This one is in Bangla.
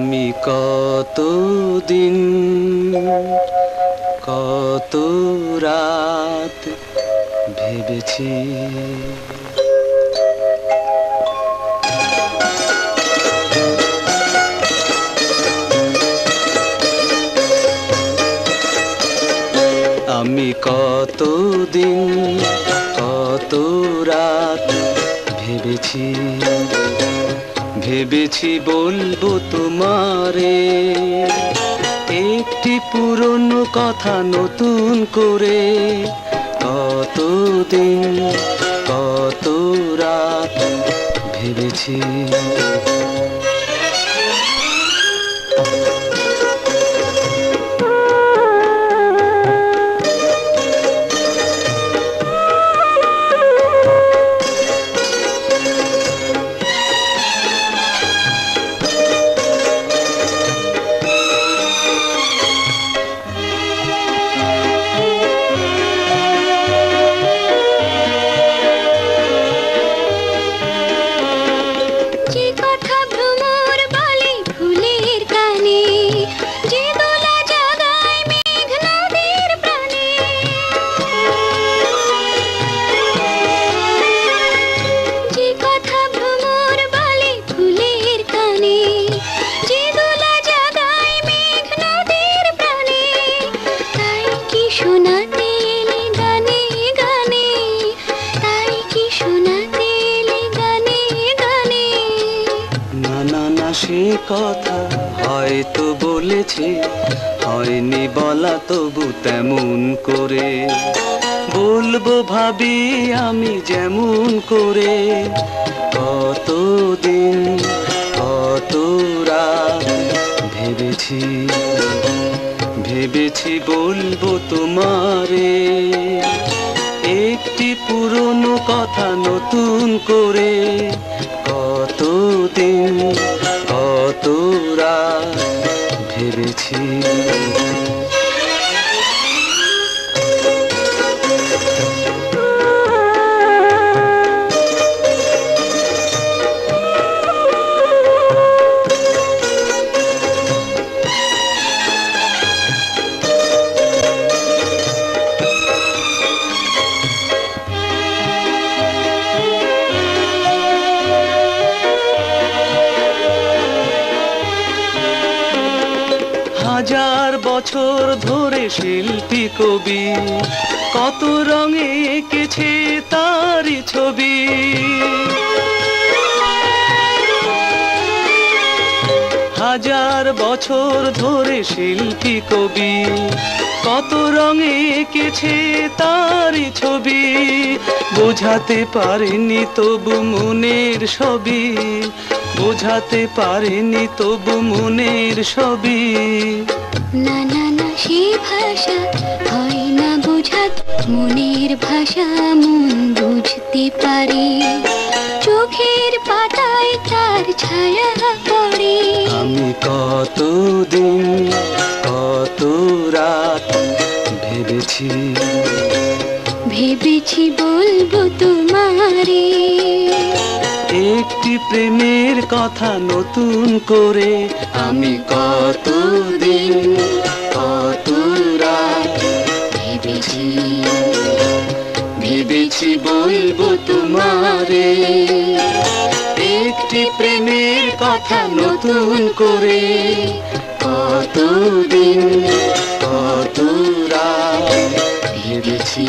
আমি কতদিন কত রাত ভেবেছি, আমি কতদিন কত রাত ভেবেছি, ভেবেছি বলবো তোমারে একটি পুরনো কথা নতুন করে। কতদিন কত রাত ভেবেছি। সে কথা হয়তো বলেছে, হয়নি বলা তবু তেমন করে বলবো ভাবি আমি যেমন করে। কতদিন কত রাত ভেবেছি, ভেবেছি বলবো তোমারে একটি পুরনো কথা নতুন করে। কতদিন কত রাত ভেবেছি। হাজার বছর ধরে শিল্পী কবি কত রঙে এঁকেছে তারই ছবি। হাজার বছর ধরে শিল্পী কবি কত রঙে এঁকেছে তারই ছবি। বোঝাতে পারেনি তবু মনের ছবি, বোঝাতে পারেনি তবু মনের ছবি। না না না সে ভাষা হয় না বোঝাত, মনের ভাষা মন বুঝতে পারে। চোখের পাতায় তার ছায়া পড়ে। আমি কতদিন কত রাত ভেবেছি, ভেবেছি বলবো তোমারে একটি প্রেমের কথা নতুন করে। আমি কতদিন কত রাত ভেবেছি, ভেবেছি বলবো তোমারে একটি প্রেমের কথা নতুন করে। কতদিন কত রাত ভেবেছি।